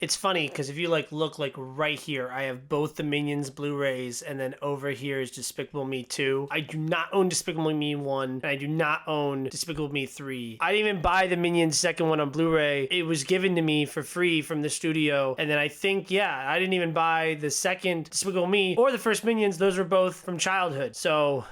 It's funny because if you look right here, I have both the Minions Blu-rays, and then over here is Despicable Me 2. I do not own Despicable Me 1, and I do not own Despicable Me 3. I didn't even buy the Minions second one on Blu-ray. It was given to me for free from the studio, and then I think, I didn't even buy the second Despicable Me or the first Minions. Those were both from childhood, so...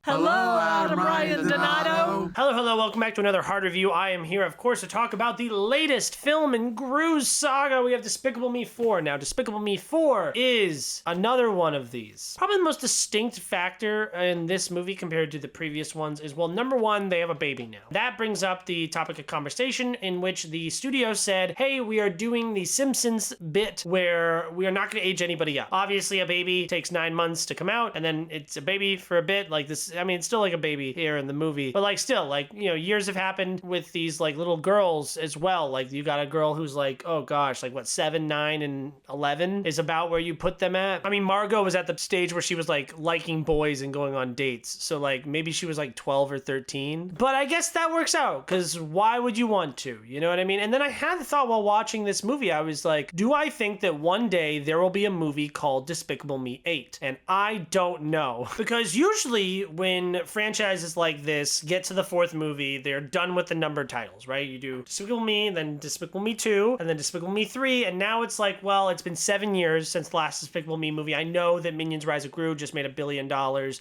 Hello, Adam Ryan Donato. Hello, welcome back to another Hard Review. I am here, of course, to talk about the latest film in Gru's saga. We have Despicable Me 4. Now, Despicable Me 4 is another one of these. Probably the most distinct factor in this movie compared to the previous ones is, well, number one, they have a baby now. That brings up the topic of conversation in which the studio said, hey, we are doing the Simpsons bit where we are not going to age anybody up. Obviously, a baby takes 9 months to come out, and then it's a baby for a bit, like this. I mean, it's still like a baby here in the movie, but still, years have happened with these little girls as well. You got a girl who's oh gosh, 7, 9, and 11 is about where you put them at. I mean, Margot was at the stage where she was liking boys and going on dates. So maybe she was 12 or 13, but I guess that works out because why would you want to? You know what I mean? And then I had the thought while watching this movie, I was do I think that one day there will be a movie called Despicable Me 8? And I don't know, because usually when franchises like this get to the fourth movie, they're done with the numbered titles, right? You do Despicable Me, then Despicable Me 2, and then Despicable Me 3, and now it's well, it's been 7 years since the last Despicable Me movie. I know that Minions Rise of Gru just made $1 billion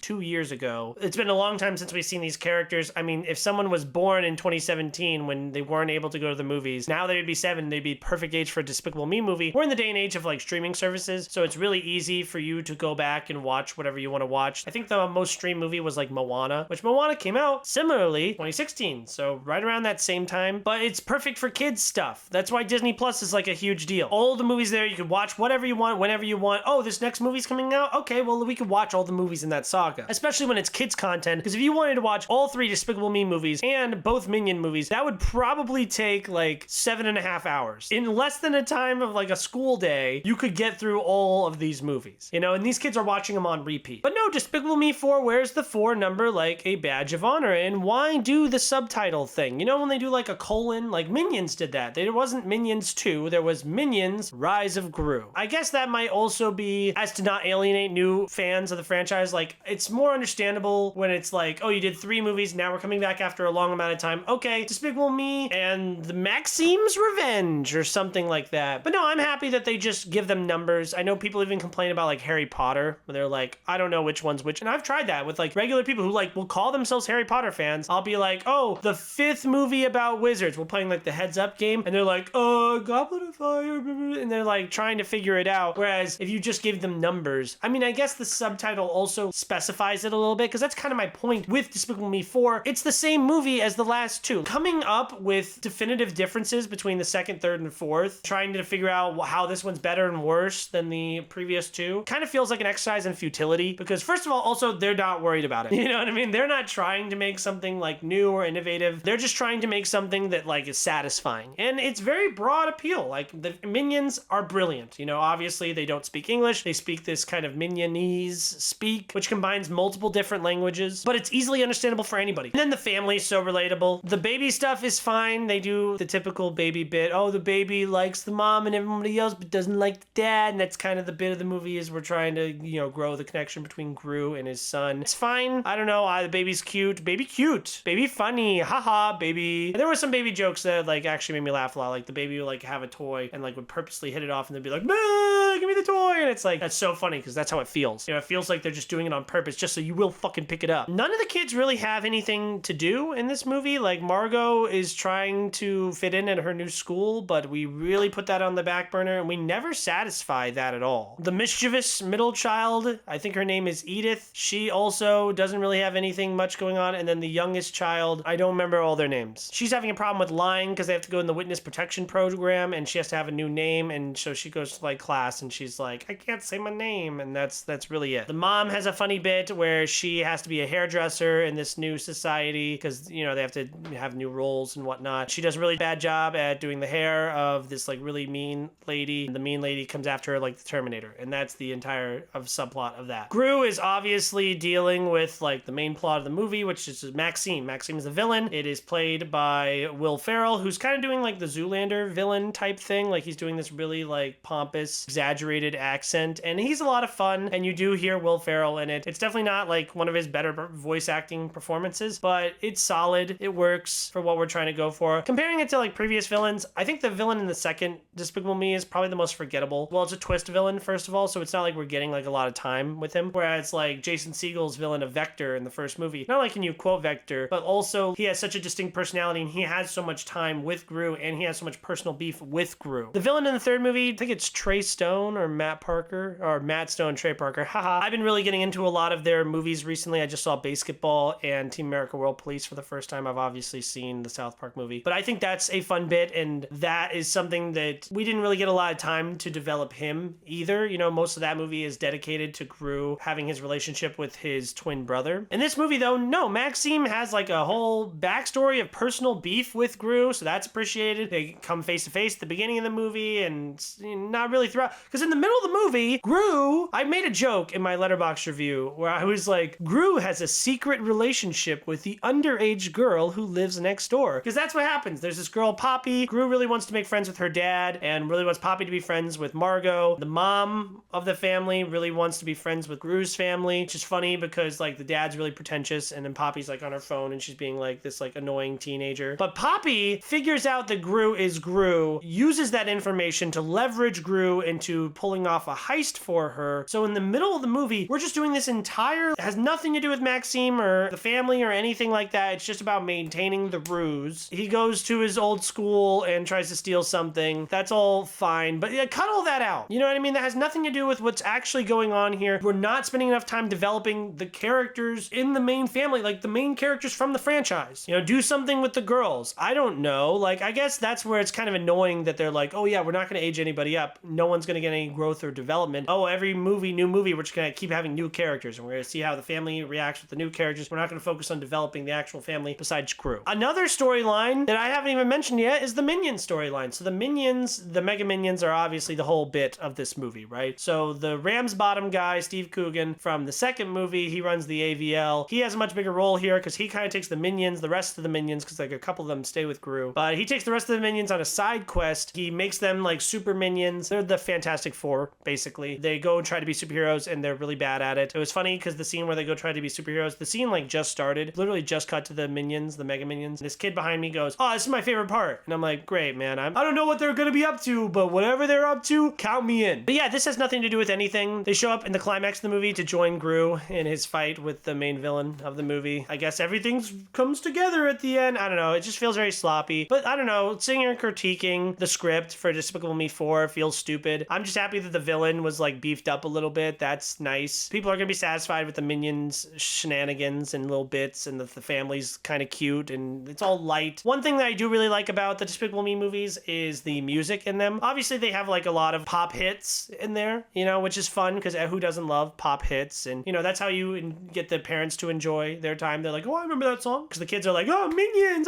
2 years ago. It's been a long time since we've seen these characters. I mean, if someone was born in 2017 when they weren't able to go to the movies, now they'd be 7, they'd be perfect age for a Despicable Me movie. We're in the day and age of streaming services, so it's really easy for you to go back and watch whatever you want to watch. I think the most streamed movie was Moana, which Moana came out similarly 2016, so right around that same time, but it's perfect for kids stuff. That's why Disney Plus is a huge deal. All the movies there, you can watch whatever you want, whenever you want. Oh, this next movie's coming out? Okay, well, we could watch all the movies in that saga, especially when it's kids content, because if you wanted to watch all 3 Despicable Me movies and both Minion movies, that would probably take 7.5 hours. In less than a time of a school day, you could get through all of these movies, and these kids are watching them on repeat. But no, Despicable Me 4 wears the 4 number a badge of honor. And why do the subtitle thing? When they do a colon, Minions did that. There wasn't Minions 2, there was Minions Rise of Gru. I guess that might also be as to not alienate new fans of the franchise. It's more understandable when it's oh, you did 3 movies, now we're coming back after a long amount of time. Okay, Despicable Me and the Maxime's Revenge or something like that. But no, I'm happy that they just give them numbers. I know people even complain about Harry Potter, where they're I don't know which one's which. And I've tried that with regular people who will call themselves Harry Potter fans. I'll be oh, the 5th movie about wizards. We're playing the heads up game, and they're Goblet of Fire, and they're trying to figure it out. Whereas if you just give them numbers, I mean, I guess the subtitle also specifies it a little bit, because that's kind of my point with Despicable Me 4. It's the same movie as the last 2. Coming up with definitive differences between the 2nd, 3rd, and 4th, trying to figure out how this one's better and worse than the previous 2, kind of feels like an exercise in futility, because first of all, also, they're not worried about it. You know what I mean? They're not trying to make something new or innovative. They're just trying to make something that is satisfying. And it's very broad appeal. The Minions are brilliant. Obviously they don't speak English. They speak this kind of Minionese speak, which combines multiple different languages, but it's easily understandable for anybody. And then the family is so relatable. The baby stuff is fine. They do the typical baby bit. Oh, the baby likes the mom and everybody else, but doesn't like the dad. And that's kind of the bit of the movie, is we're trying to, grow the connection between Gru and his son. It's fine. I don't know. The baby's cute. Baby cute. Baby funny. Haha, baby. And there were some baby jokes that actually made me laugh a lot. The baby would have a toy and would purposely hit it off, and they'd be give me the toy. And it's that's so funny, because that's how it feels. It feels like they're just doing it on purpose, just so you will fucking pick it up. None of the kids really have anything to do in this movie. Margot is trying to fit in at her new school, but we really put that on the back burner, and we never satisfy that at all. The mischievous middle child, I think her name is Edith. She also doesn't really have anything much going on. And then the youngest child, I don't remember all their names. She's having a problem with lying because they have to go in the witness protection program, and she has to have a new name, and so she goes to class and and she's like, I can't say my name, and that's really it. The mom has a funny bit where she has to be a hairdresser in this new society because, you know, they have to have new roles and whatnot. She does a really bad job at doing the hair of this like really mean lady. The mean lady comes after her like the Terminator, and that's the entire subplot of that. Gru is obviously dealing with like the main plot of the movie, which is Maxime. Maxime is the villain. It is played by Will Ferrell, who's kind of doing like the Zoolander villain type thing. Like he's doing this really like pompous, exaggerated accent, and he's a lot of fun, and you do hear Will Ferrell in it. It's definitely not like one of his better voice acting performances, but it's solid. It works for what we're trying to go for. Comparing it to like previous villains, I think the villain in the second Despicable Me is probably the most forgettable. Well, it's a twist villain, first of all, so it's not like we're getting like a lot of time with him, whereas like Jason Segel's villain of Vector in the first movie, not only can you quote Vector, but also he has such a distinct personality, and he has so much time with Gru, and he has so much personal beef with Gru. The villain in the third movie, I think it's Trey Stone or Matt Parker, or Matt Stone, Trey Parker. Haha. I've been really getting into a lot of their movies recently. I just saw Basketball and Team America World Police for the first time. I've obviously seen the South Park movie, but I think that's a fun bit, and that is something that we didn't really get a lot of time to develop him either. You know, most of that movie is dedicated to Gru having his relationship with his twin brother. In this movie though, no, Maxime has like a whole backstory of personal beef with Gru, so that's appreciated. They come face to face at the beginning of the movie, and not really throughout, because in the middle of the movie, Gru, I made a joke in my Letterboxd review where I was like, Gru has a secret relationship with the underage girl who lives next door, because that's what happens. There's this girl, Poppy. Gru really wants to make friends with her dad and really wants Poppy to be friends with Margot. The mom of the family really wants to be friends with Gru's family, which is funny because like the dad's really pretentious, and then Poppy's like on her phone and she's being like this like annoying teenager. But Poppy figures out that Gru is Gru, uses that information to leverage Gru into pulling off a heist for her. So in the middle of the movie, we're just doing this entire, it has nothing to do with Maxime or the family or anything like that. It's just about maintaining the ruse. He goes to his old school and tries to steal something. That's all fine, but yeah, cut all that out. You know what I mean? That has nothing to do with what's actually going on here. We're not spending enough time developing the characters in the main family, like the main characters from the franchise. You know, do something with the girls. I don't know. Like, I guess that's where it's kind of annoying that they're like, oh yeah, we're not going to age anybody up. No one's going to get any growth or development. Oh, every movie, new movie, we're just going to keep having new characters, and we're going to see how the family reacts with the new characters. We're not going to focus on developing the actual family besides Gru. Another storyline that I haven't even mentioned yet is the Minions storyline. So the Minions, the Mega Minions, are obviously the whole bit of this movie, right? So the Ramsbottom guy, Steve Coogan, from the second movie, he runs the AVL. He has a much bigger role here because he kind of takes the Minions, the rest of the Minions, because like a couple of them stay with Gru, but he takes the rest of the Minions on a side quest. He makes them like super minions. They're the Fantastic Four, basically. They go and try to be superheroes, and they're really bad at it. It was funny because the scene where they go try to be superheroes, the scene like just started, literally just cut to the Minions, the Mega Minions. This kid behind me goes, oh, this is my favorite part. And I'm like, great, man. I don't know what they're going to be up to, but whatever they're up to, count me in. But yeah, this has nothing to do with anything. They show up in the climax of the movie to join Gru in his fight with the main villain of the movie. I guess everything comes together at the end. I don't know. It just feels very sloppy. But I don't know. Sitting here critiquing the script for Despicable Me 4 feels stupid. I'm just happy that the villain was like beefed up a little bit. That's nice. People are going to be satisfied with the Minions shenanigans and little bits, and the family's kind of cute and it's all light. One thing that I do really like about the Despicable Me movies is the music in them. Obviously, they have like a lot of pop hits in there, you know, which is fun because who doesn't love pop hits? And, you know, that's how you get the parents to enjoy their time. They're like, oh, I remember that song. Because the kids are like, oh, Minions,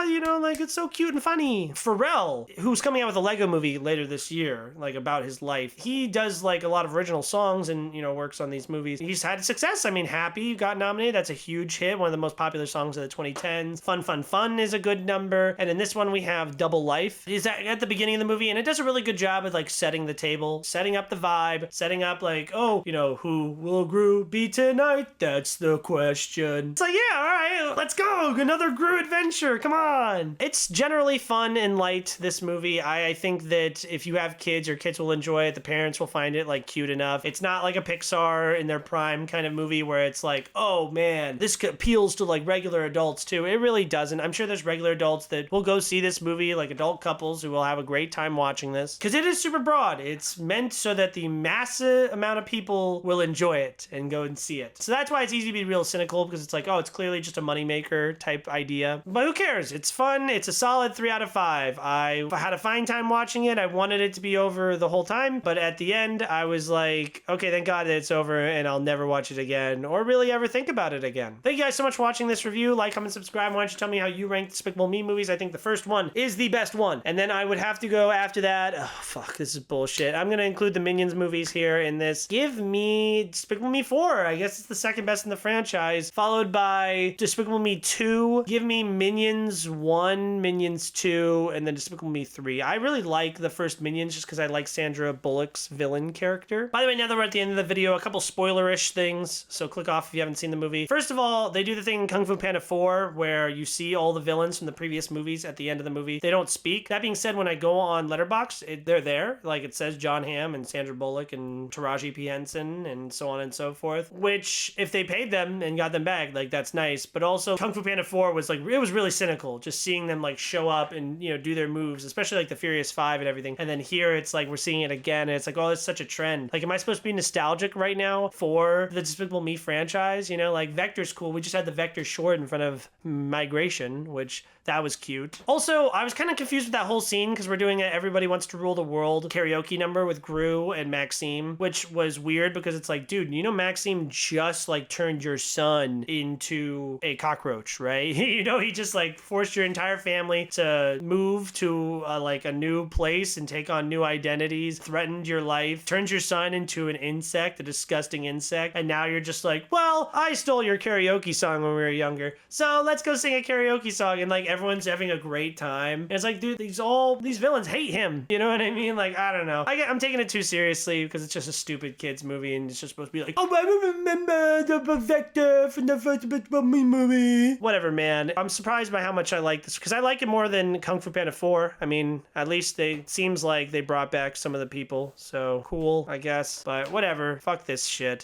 you know, like it's so cute and funny. Pharrell, who's coming out with a Lego movie later this year, like about his life, he does like a lot of original songs and, you know, works on these movies. He's had success. I mean, Happy got nominated. That's a huge hit. One of the most popular songs of the 2010s. Fun, Fun, Fun is a good number. And in this one, we have Double Life. Is at the beginning of the movie, and it does a really good job of like setting the table, setting up the vibe, setting up like, oh, you know, who will Gru be tonight? That's the question. It's like, yeah, all right, let's go. Another Gru adventure. Come on. It's generally fun and light, this movie. I think that if you have kids, your kids will enjoy it. The parents will find it like cute enough. It's not like a Pixar in their prime kind of movie where it's like, oh man, this appeals to like regular adults too. It really doesn't. I'm sure there's regular adults that will go see this movie, like adult couples who will have a great time watching this, because it is super broad. It's meant so that the massive amount of people will enjoy it and go and see it. So that's why it's easy to be real cynical, because it's like, oh, it's clearly just a moneymaker type idea. But who cares? It's fun. It's a solid 3 out of 5. I had a fine time watching it. I wanted it to be over the whole time. But at the end, I was like, okay, thank God it's over and I'll never watch it again or really ever think about it again. Thank you guys so much for watching this review. Like, comment, subscribe. Why don't you tell me how you rank Despicable Me movies? I think the first one is the best one. And then I would have to go after that. Oh, fuck, this is bullshit. I'm going to include the Minions movies here in this. Give me Despicable Me 4. I guess it's the second best in the franchise, followed by Despicable Me 2. Give me Minions 1, Minions 2, and then Despicable Me 3. I really like the first Minions just because I like Sandra Bullock's villain character. By the way, now that we're at the end of the video, a couple spoilerish things, so click off if you haven't seen the movie. First of all, they do the thing in Kung Fu Panda 4 where you see all the villains from the previous movies at the end of the movie. They don't speak. That being said, when I go on Letterboxd, they're there. Like, it says John Hamm and Sandra Bullock and Taraji P. Henson and so on and so forth, which if they paid them and got them back, like, that's nice. But also Kung Fu Panda 4 was like, it was really cynical just seeing them like show up and, you know, do their moves, especially like the Furious 5 and everything. And then here it's like we're seeing it again and it's like, oh, it's such a trend. Like, am I supposed to be nostalgic right now for the Despicable Me franchise? You know, like Vector's cool. We just had the Vector short in front of Migration, which that was cute. Also, I was kind of confused with that whole scene because we're doing a Everybody Wants to Rule the World karaoke number with Gru and Maxime, which was weird because it's like, dude, you know, Maxime just like turned your son into a cockroach, right? You know, he just like forced your entire family to move to like a new place and take on new identities, threatened your life, turned your son into an insect, a disgusting insect, and now you're just like, well, I stole your karaoke song when we were younger, so let's go sing a karaoke song, and like everyone's having a great time. And it's like, dude, these villains hate him. You know what I mean? Like, I don't know. I'm taking it too seriously because it's just a stupid kids movie and it's just supposed to be like, oh, I remember the Vector from the first Despicable Me movie. Whatever, man. I'm surprised by how much I like this because I like it more than Kung Fu Panda 4. I mean, at least seems like they brought back some of the people. So cool, I guess. But whatever. Fuck this shit.